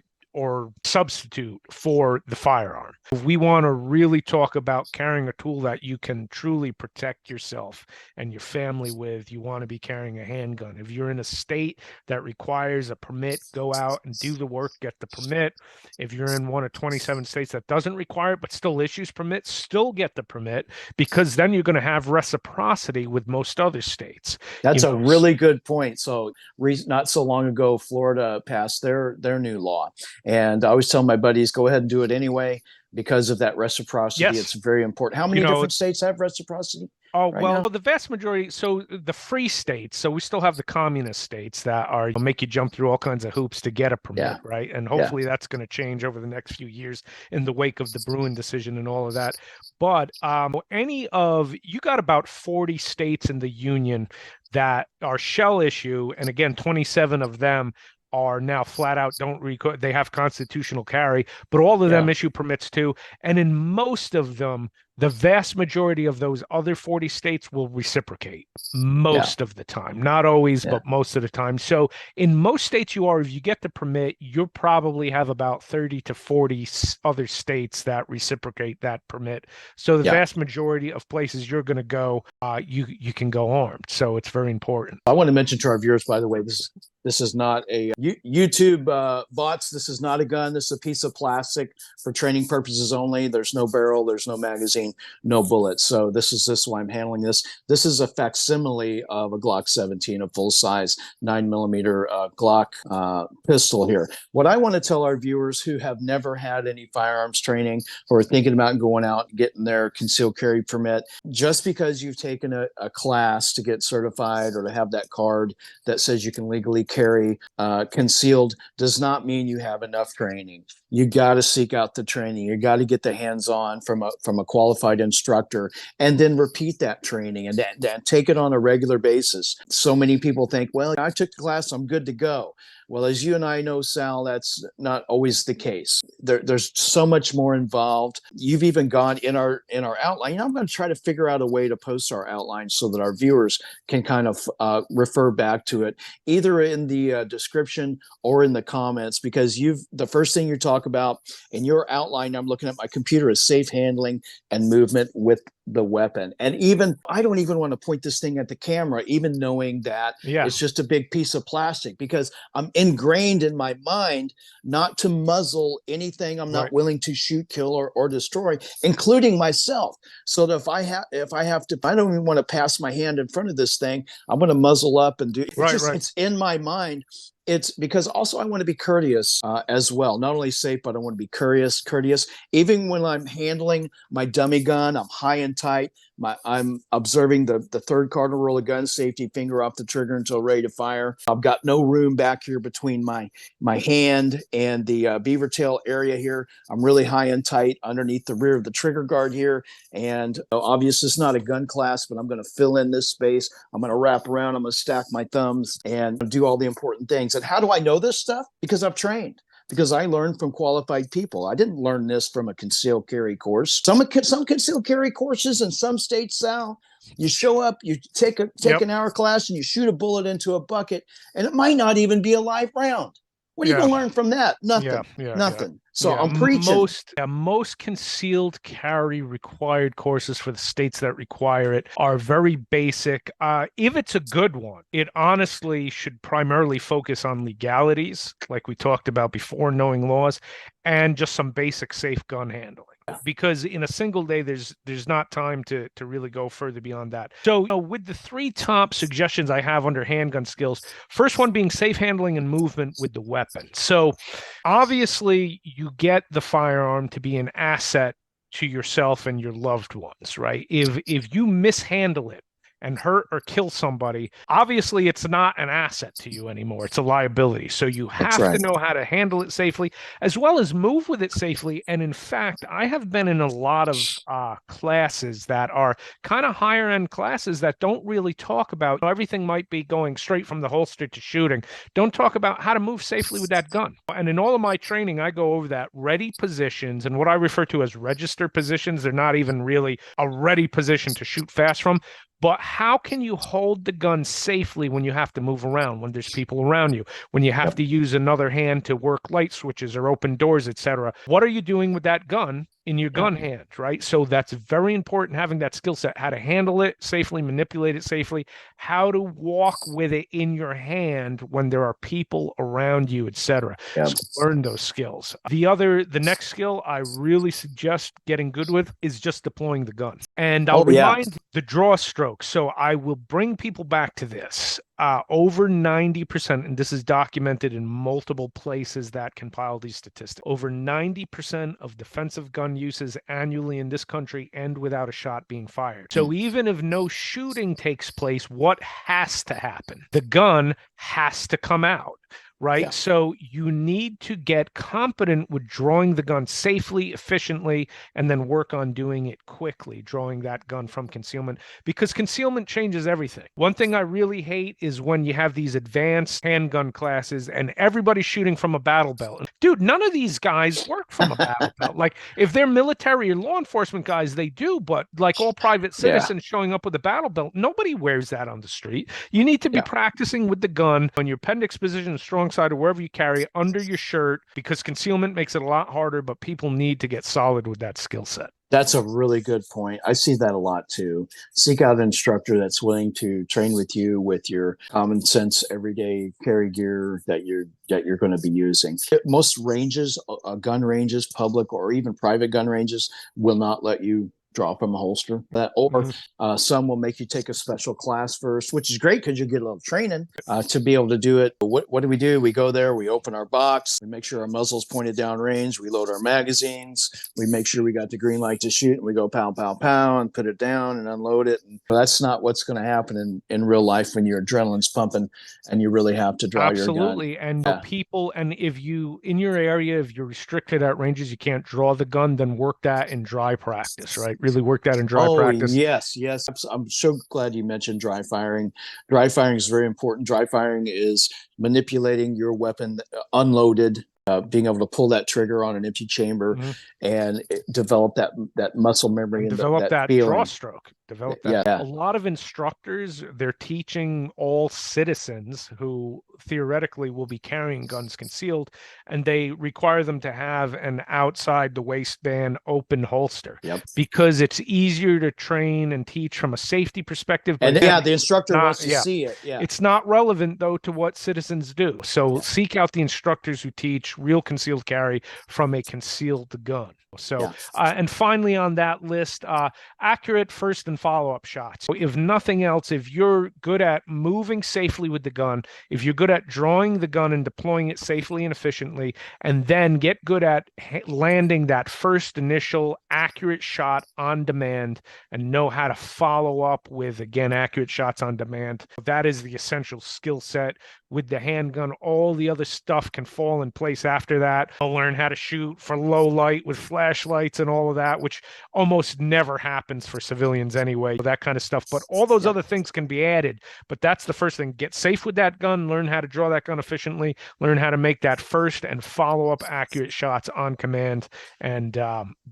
substitute for the firearm. We want to really talk about carrying a tool that you can truly protect yourself and your family with. You want to be carrying a handgun. If you're in a state that requires a permit, go out and do the work, get the permit. If you're in one of 27 states that doesn't require it but still issues permits, still get the permit, because then you're going to have reciprocity with most other states. That's a really good point. So not so long ago, Florida passed their new law. And I always tell my buddies, go ahead and do it anyway, because of that reciprocity. Yes. It's very important. How many different states have reciprocity? Oh, right, well, the vast majority. So the free states, so we still have the communist states that are make you jump through all kinds of hoops to get a permit, right? And hopefully that's going to change over the next few years in the wake of the Bruin decision and all of that. But you got about 40 states in the union that are shell issue. And again, 27 of them are now flat out they have constitutional carry, but all of them issue permits too. And in most of them, the vast majority of those other 40 states will reciprocate most of the time. Not always, but most of the time. So in most states if you get the permit, you'll probably have about 30 to 40 other states that reciprocate that permit. So the vast majority of places you're going to go, you can go armed. So it's very important. I want to mention to our viewers, by the way, this is not a YouTube bots. This is not a gun. This is a piece of plastic for training purposes only. There's no barrel. There's no magazine, no bullets. So this is why I'm handling this. This is a facsimile of a Glock 17, a full-size 9mm Glock pistol here. What I want to tell our viewers who have never had any firearms training or are thinking about going out and getting their concealed carry permit, just because you've taken a class to get certified or to have that card that says you can legally carry concealed does not mean you have enough training. You got to seek out the training. You got to get the hands-on from a qualified instructor, and then repeat that training and take it on a regular basis. So many people think, well, I took the class, I'm good to go. Well, as you and I know, Sal, that's not always the case. There's so much more involved. You've even gone in our outline. I'm going to try to figure out a way to post our outline so that our viewers can kind of refer back to it, either in the description or in the comments, because the first thing you talk about in your outline, I'm looking at my computer, is safe handling and movement with the weapon. And even I don't even want to point this thing at the camera, even knowing that it's just a big piece of plastic, because I'm ingrained in my mind not to muzzle anything I'm not willing to shoot, kill, or destroy, including myself. So that if I don't even want to pass my hand in front of this thing, I'm going to muzzle up and do it. It's in my mind. It's because also I want to be courteous as well. Not only safe, but I want to be courteous. Even when I'm handling my dummy gun, I'm high intent. tight. I'm observing the third cardinal rule of gun safety: finger off the trigger until ready to fire. I've got no room back here between my hand and the beaver tail area here. I'm really high and tight underneath the rear of the trigger guard here. And obviously it's not a gun class, but I'm going to fill in this space. I'm going to wrap around. I'm going to stack my thumbs and do all the important things. And how do I know this stuff? Because I've trained. Because I learned from qualified people. I didn't learn this from a concealed carry course. Some concealed carry courses in some states, Sal, you show up, you take an hour class and you shoot a bullet into a bucket, and it might not even be a live round. What are you going to learn from that? Nothing. Nothing. So I'm preaching. Most concealed carry required courses for the states that require it are very basic. If it's a good one, it honestly should primarily focus on legalities, like we talked about before, knowing laws, and just some basic safe gun handling. Because in a single day, there's not time to really go further beyond that. So with the 3 top suggestions I have under handgun skills, first one being safe handling and movement with the weapon. So obviously you get the firearm to be an asset to yourself and your loved ones, right? If you mishandle it and hurt or kill somebody, obviously it's not an asset to you anymore. It's a liability. So you have to know how to handle it safely, as well as move with it safely. And in fact, I have been in a lot of classes that are kind of higher end classes that don't really talk about, everything might be going straight from the holster to shooting. Don't talk about how to move safely with that gun. And in all of my training, I go over that ready positions and what I refer to as register positions. They're not even really a ready position to shoot fast from. But how can you hold the gun safely when you have to move around, when there's people around you, when you have to use another hand to work light switches or open doors, etc.? What are you doing with that gun in your gun hand, right? So that's very important, having that skill set, how to handle it safely, manipulate it safely, how to walk with it in your hand when there are people around you, etc. So learn those skills. The next skill I really suggest getting good with is just deploying the gun. And I'll remind the draw stroke. So I will bring people back to this. Over 90%, and this is documented in multiple places that compile these statistics, over 90% of defensive gun uses annually in this country end without a shot being fired. So even if no shooting takes place, what has to happen? The gun has to come out. Right. Yeah. So you need to get competent with drawing the gun safely, efficiently, and then work on doing it quickly, drawing that gun from concealment, because concealment changes everything. One thing I really hate is when you have these advanced handgun classes and everybody's shooting from a battle belt. Dude, none of these guys work from a battle belt. Like if they're military or law enforcement guys, they do, but like all private citizens showing up with a battle belt, nobody wears that on the street. You need to be practicing with the gun on your appendix position, strong side, or wherever you carry it, under your shirt, because concealment makes it a lot harder, but people need to get solid with that skill set. That's a really good point. I see that a lot too. Seek out an instructor that's willing to train with you with your common sense everyday carry gear that you're going to be using. Most ranges, gun ranges, public or even private gun ranges, will not let you draw from a holster. Some will make you take a special class first, which is great because you get a little training to be able to do it. But what do? We go there, we open our box, we make sure our muzzle's pointed down range, we load our magazines, we make sure we got the green light to shoot, and we go pow, pow, pow, and put it down and unload it. And that's not what's going to happen in real life when your adrenaline's pumping and you really have to draw your gun. Absolutely. And people, and if you, in your area, if you're restricted at ranges, you can't draw the gun, then work that in dry practice, right? Really work that in dry practice. Yes. I'm so glad you mentioned dry firing. Dry firing is very important. Dry firing is manipulating your weapon unloaded, being able to pull that trigger on an empty chamber and develop that muscle memory and develop that draw stroke. Develop that. Yeah. A lot of instructors, they're teaching all citizens who theoretically will be carrying guns concealed, and they require them to have an outside the waistband open holster because it's easier to train and teach from a safety perspective. And the instructor wants to see it. Yeah. It's not relevant though to what citizens do. So seek out the instructors who teach real concealed carry from a concealed gun. So, and finally on that list, accurate first and follow-up shots. So if nothing else, if you're good at moving safely with the gun, if you're good good at drawing the gun and deploying it safely and efficiently, and then get good at landing that first initial accurate shot on demand and know how to follow up with, again, accurate shots on demand. That is the essential skill set. With the handgun, all the other stuff can fall in place after that. I'll learn how to shoot for low light with flashlights and all of that, which almost never happens for civilians anyway, that kind of stuff. But all those other things can be added. But that's the first thing. Get safe with that gun, learn how to draw that gun efficiently, learn how to make that first and follow-up accurate shots on command. And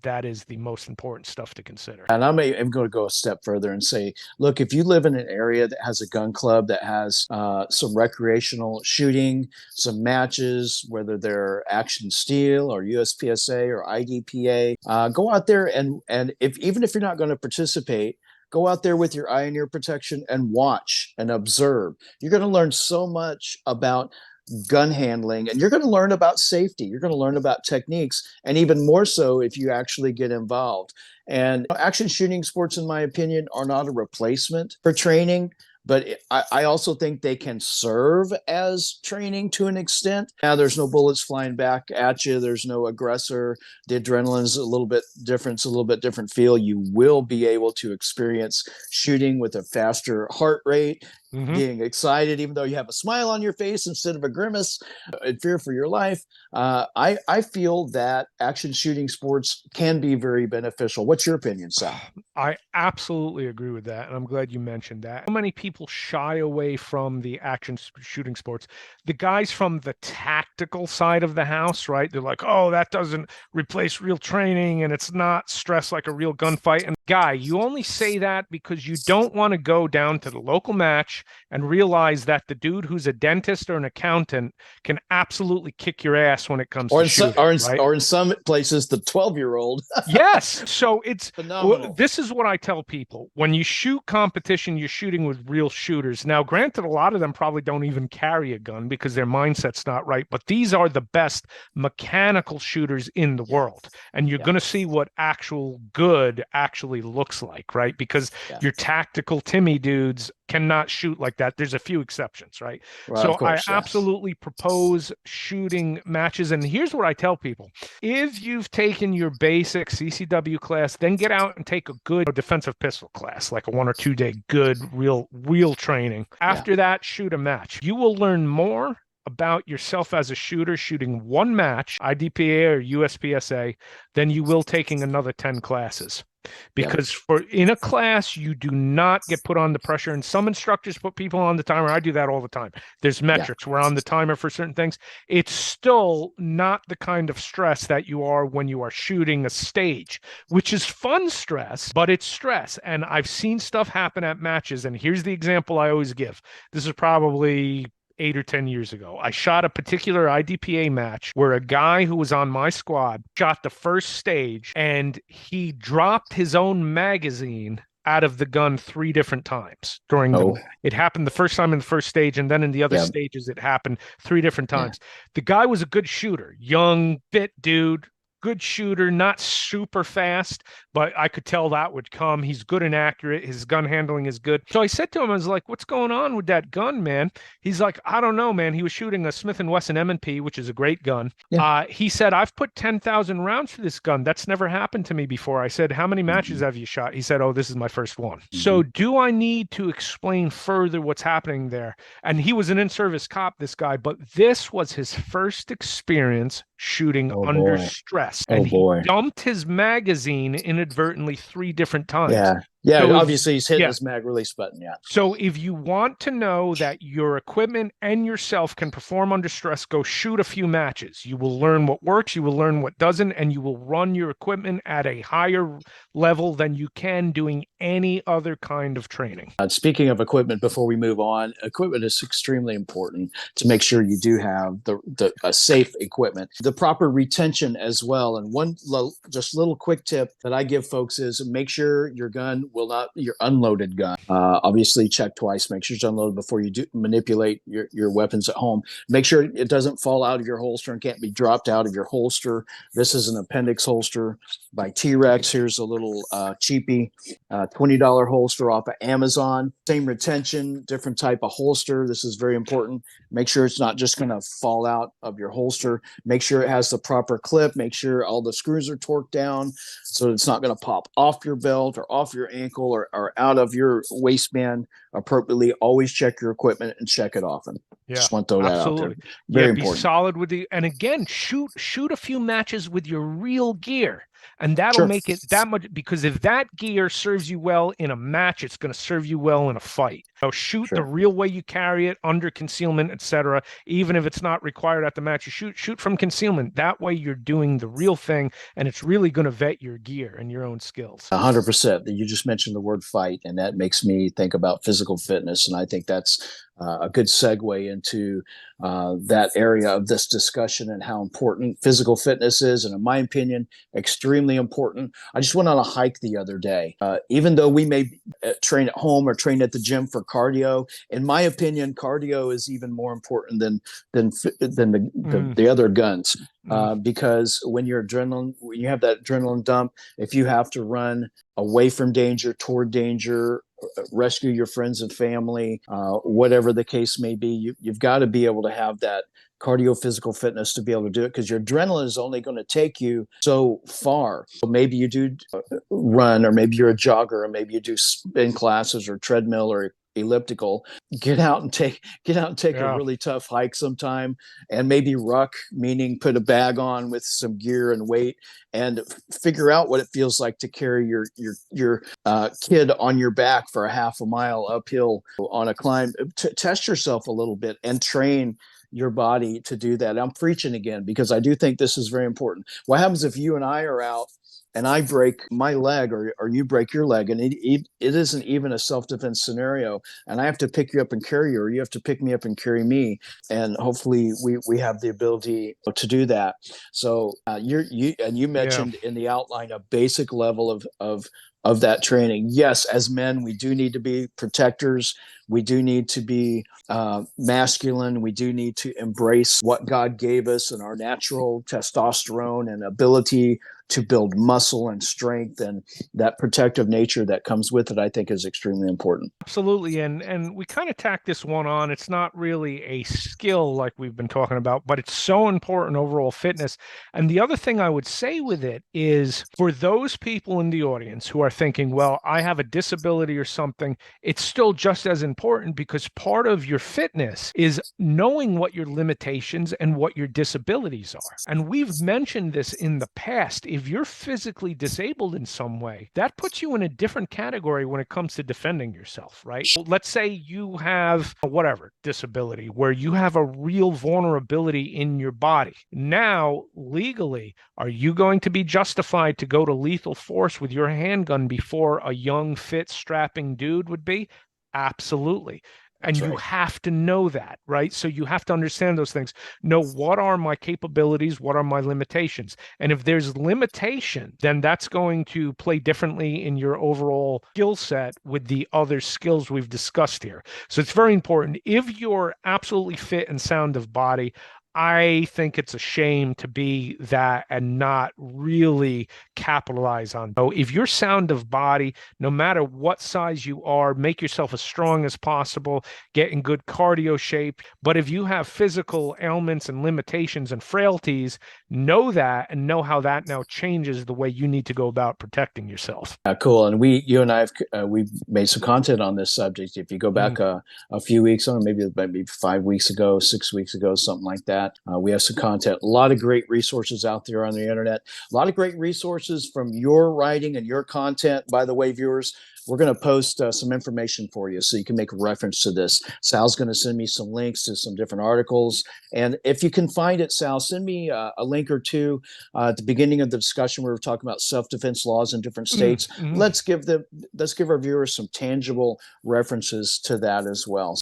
that is the most important stuff to consider. And I'm going to go a step further and say, look, if you live in an area that has a gun club, that has some recreational shooting, some matches, whether they're Action Steel or USPSA or IDPA, go out there and even if you're not going to participate, go out there with your eye and ear protection and watch and observe. You're going to learn so much about gun handling, and you're going to learn about safety. You're going to learn about techniques, and even more so if you actually get involved. And action shooting sports, in my opinion, are not a replacement for training, but I also think they can serve as training to an extent. Now, there's no bullets flying back at you. There's no aggressor. The adrenaline is a little bit different. It's a little bit different feel. You will be able to experience shooting with a faster heart rate, being excited, even though you have a smile on your face instead of a grimace in fear for your life. I feel that action shooting sports can be very beneficial. What's your opinion, Sal? I absolutely agree with that, and I'm glad you mentioned that. So many people shy away from the action shooting sports. The guys from the tactical side of the house, right? They're like, oh, that doesn't replace real training, and it's not stress like a real gunfight. And guy, you only say that because you don't want to go down to the local match and realize that the dude who's a dentist or an accountant can absolutely kick your ass when it comes to shooting. Or in some places, the 12-year-old. Yes. So it's phenomenal. This is what I tell people. When you shoot competition, you're shooting with real shooters. Now, granted, a lot of them probably don't even carry a gun because their mindset's not right, but these are the best mechanical shooters in the world. And you're going to see what actual good actually looks like, right? Because your tactical Timmy dudes cannot shoot like that. There's a few exceptions, right? So I absolutely propose shooting matches. And here's what I tell people. If you've taken your basic CCW class, then get out and take a good defensive pistol class, like a 1 or 2 day good, real training. After that, shoot a match. You will learn more about yourself as a shooter shooting one match, IDPA or USPSA, than you will taking another 10 classes. Because for in a class, you do not get put on the pressure. And some instructors put people on the timer. I do that all the time. There's metrics. We're on the timer for certain things. It's still not the kind of stress that you are when you are shooting a stage, which is fun stress, but it's stress. And I've seen stuff happen at matches. And here's the example I always give. This is probably 8 or 10 years ago. I shot a particular IDPA match where a guy who was on my squad shot the first stage and he dropped his own magazine out of the gun 3 different times during the it happened the first time in the first stage, and then in the other stages it happened 3 different times. The guy was a good shooter, young, fit dude, good shooter, not super fast, but I could tell that would come. He's good and accurate. His gun handling is good. So I said to him, I was like, what's going on with that gun, man? He's like, I don't know, man. He was shooting a Smith & Wesson M&P, which is a great gun. He said, I've put 10,000 rounds for this gun. That's never happened to me before. I said, how many matches have you shot? He said, oh, this is my first one. So do I need to explain further what's happening there? And he was an in-service cop, this guy, but this was his first experience shooting under stress. And he dumped his magazine inadvertently 3 different times. So obviously he's hitting his mag release button. So if you want to know that your equipment and yourself can perform under stress, go shoot a few matches. You will learn what works, you will learn what doesn't, and you will run your equipment at a higher level than you can doing any other kind of training. Speaking of equipment, before we move on, equipment is extremely important to make sure you do have the safe equipment, the proper retention as well. And one just little quick tip that I give folks is make sure your gun will not, your unloaded gun, obviously check twice, make sure it's unloaded before you do manipulate your weapons at home. Make sure it doesn't fall out of your holster and can't be dropped out of your holster. This is an appendix holster. by T-Rex. Here's a little cheapy $20 holster off of Amazon. Same retention, different type of holster. This is very important. Make sure it's not just going to fall out of your holster. Make sure it has the proper clip. Make sure all the screws are torqued down so it's not going to pop off your belt or off your ankle or out of your waistband appropriately. Always check your equipment and check it often. Yeah, just want to throw that out there. Very important. Be solid with and again, shoot a few matches with your real gear. And that'll make it that much, because if that gear serves you well in a match, it's going to serve you well in a fight. So shoot the real way you carry it, under concealment, etc. Even if it's not required at the match, you shoot from concealment. That way you're doing the real thing, and it's really going to vet your gear and your own skills. 100%. You just mentioned the word fight, and that makes me think about physical fitness. And I think that's a good segue into that area of this discussion and how important physical fitness is. And in my opinion, extremely important. I just went on a hike the other day. Even though we may train at home or train at the gym for cardio, in my opinion, cardio is even more important than the other guns. Because when you have that adrenaline dump, if you have to run away from danger, toward danger, rescue your friends and family, whatever the case may be, you've got to be able to have that cardio physical fitness to be able to do it, because your adrenaline is only going to take you so far. So maybe you do run, or maybe you're a jogger, or maybe you do spin classes or treadmill or elliptical. Get out and take a really tough hike sometime, and maybe ruck, meaning put a bag on with some gear and weight, and figure out what it feels like to carry your kid on your back for a half a mile uphill on a climb. Test yourself a little bit and train your body to do that. I'm preaching again, because I do think this is very important. What happens if you and I are out and I break my leg, or you break your leg, and it isn't even a self-defense scenario, and I have to pick you up and carry you, or you have to pick me up and carry me, and hopefully we have the ability to do that. So you mentioned in the outline a basic level of that training. Yes, as men, we do need to be protectors. We do need to be masculine. We do need to embrace what God gave us and our natural testosterone and ability to build muscle and strength, and that protective nature that comes with it, I think, is extremely important. Absolutely. And we kind of tack this one on. It's not really a skill like we've been talking about, but it's so important overall fitness. And the other thing I would say with it is, for those people in the audience who are thinking, well, I have a disability or something, it's still just as important, because part of your fitness is knowing what your limitations and what your disabilities are. And we've mentioned this in the past. If you're physically disabled in some way, that puts you in a different category when it comes to defending yourself, right? Let's say you have whatever disability where you have a real vulnerability in your body. Now, legally, are you going to be justified to go to lethal force with your handgun before a young, fit, strapping dude would be? Absolutely. And you have to know that, right? So you have to understand those things. Know, what are my capabilities? What are my limitations? And if there's limitation, then that's going to play differently in your overall skill set with the other skills we've discussed here. So it's very important. If you're absolutely fit and sound of body, I think it's a shame to be that and not really capitalize on. So if you're sound of body, no matter what size you are, make yourself as strong as possible, get in good cardio shape. But if you have physical ailments and limitations and frailties, know that, and know how that now changes the way you need to go about protecting yourself. Cool. And you and I we've made some content on this subject. If you go back a few weeks on, maybe 5 weeks ago, 6 weeks ago, something like that, we have some content, a lot of great resources out there on the internet, a lot of great resources from your writing and your content. By the way, viewers, we're going to post some information for you so you can make reference to this. Sal's going to send me some links to some different articles. And if you can find it, Sal, send me a link or two. At the beginning of the discussion, we were talking about self-defense laws in different states. Let's give our viewers some tangible references to that as well.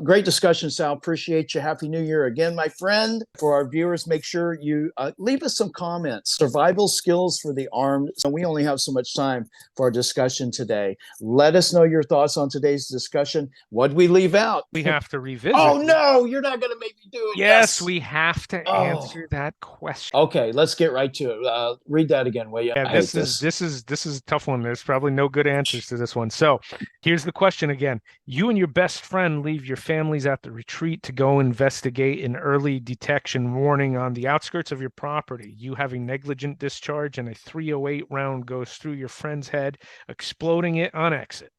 Great discussion, Sal. Appreciate you. Happy New Year again, my friend. For our viewers, make sure you leave us some comments. Survival skills for the armed. So we only have so much time for our discussion today. Let us know your thoughts on today's discussion. What did we leave out? We have to revisit. Oh, no, you're not going to make me do it. Yes, we have to answer that question. Okay, let's get right to it. Read that again, will you? Yeah, this is a tough one. There's probably no good answers to this one. So here's the question again. You and your best friend leave your families at the retreat to go investigate an early detection warning on the outskirts of your property. You have a negligent discharge and a 308 round goes through your friend's head, exploding it on exit.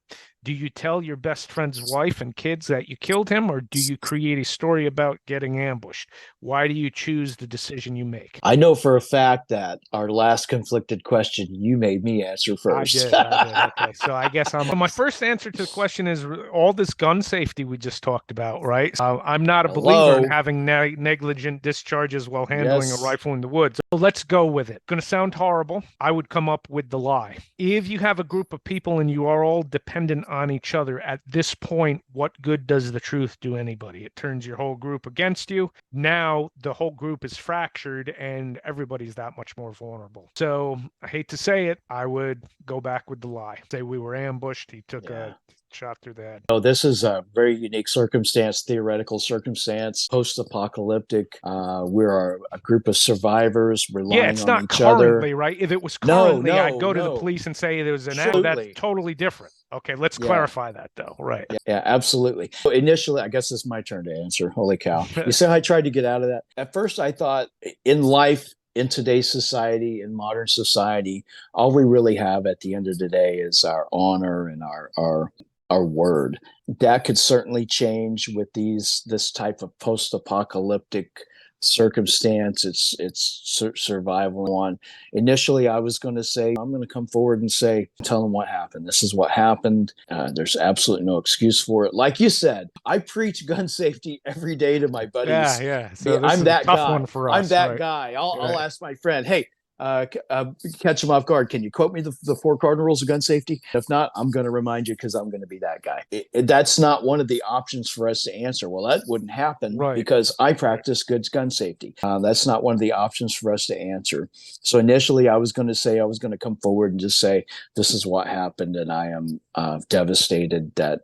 Do you tell your best friend's wife and kids that you killed him, or do you create a story about getting ambushed? Why do you choose the decision you make? I know for a fact that our last conflicted question, you made me answer first. I did. Okay, so I guess my first answer to the question is all this gun safety we just talked about, right? I'm not a believer in having negligent discharges while handling a rifle in the woods. So let's go with it. Going to sound horrible. I would come up with the lie. If you have a group of people and you are all dependent on each other at this point, what good does the truth do anybody? It turns your whole group against you. Now the whole group is fractured and everybody's that much more vulnerable. So I hate to say it, I would go back with the lie. Say we were ambushed. He took a shot through the head. Oh, this is a very unique circumstance, theoretical circumstance, post-apocalyptic. We're a group of survivors relying on each other. Yeah, it's not currently, right? If it was currently, I'd go to the police and say there was an act. That's totally different. Okay, let's clarify that though. Right. Yeah, absolutely. So initially, I guess it's my turn to answer. Holy cow. You see how I tried to get out of that? At first, I thought in life, in today's society, in modern society, all we really have at the end of the day is our honor and our word. That could certainly change with this type of post-apocalyptic circumstance. It's survival one. Initially, I was going to say, I'm going to come forward and say, tell them what happened. This is what happened. There's absolutely no excuse for it. Like you said, I preach gun safety every day to my buddies. Yeah. So I'm that guy. One for us, I'm that guy. I'll ask my friend, hey, catch them off guard. Can you quote me the 4 cardinal rules of gun safety? If not, I'm going to remind you because I'm going to be that guy. That's not one of the options for us to answer. Well, that wouldn't happen because I practice good gun safety. That's not one of the options for us to answer. So initially, I was going to come forward and just say, this is what happened. And I am devastated that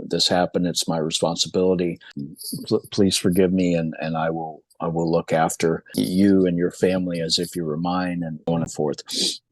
this happened. It's my responsibility. Please forgive me. And I will look after you and your family as if you were mine, and so on and forth.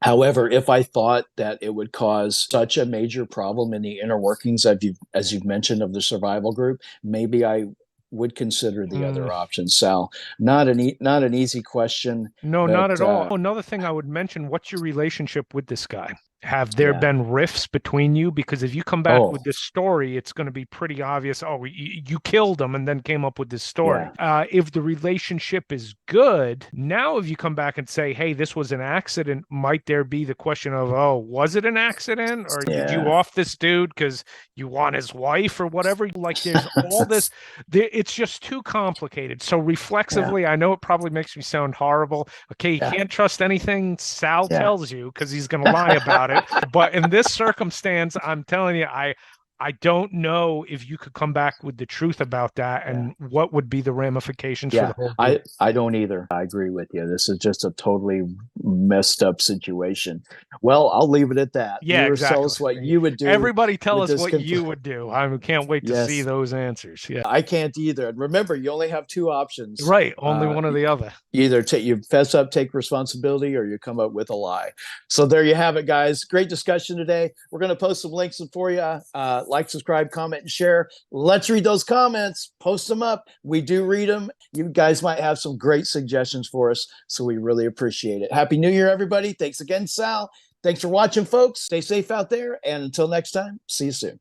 However, if I thought that it would cause such a major problem in the inner workings, as you've mentioned, of the survival group, maybe I would consider the other options. Sal, not an easy question. No, not at all. Another thing I would mention, what's your relationship with this guy? Have there been rifts between you? Because if you come back with this story, it's going to be pretty obvious. Oh, you killed him and then came up with this story. If the relationship is good, now if you come back and say, hey, this was an accident, might there be the question of, oh, was it an accident? Or did you off this dude because you want his wife or whatever? Like there's all this. It's just too complicated. So reflexively, I know it probably makes me sound horrible. Okay, you can't trust anything Sal tells you because he's going to lie about it. But in this circumstance, I'm telling you, I don't know if you could come back with the truth about that and what would be the ramifications for the whole group. I don't either. I agree with you. This is just a totally messed up situation. Well, I'll leave it at that. Yeah, exactly. Tell us what you would do. Everybody tell us what you would do. I can't wait to see those answers. Yeah, I can't either. And remember, you only have 2 options. Right, only one or the other. Either you fess up, take responsibility, or you come up with a lie. So there you have it, guys. Great discussion today. We're going to post some links for you. Like, subscribe, comment, and share. Let's read those comments. Post them up. We do read them. You guys might have some great suggestions for us, so we really appreciate it. Happy New Year, everybody. Thanks again, Sal. Thanks for watching, folks. Stay safe out there, and until next time, see you soon.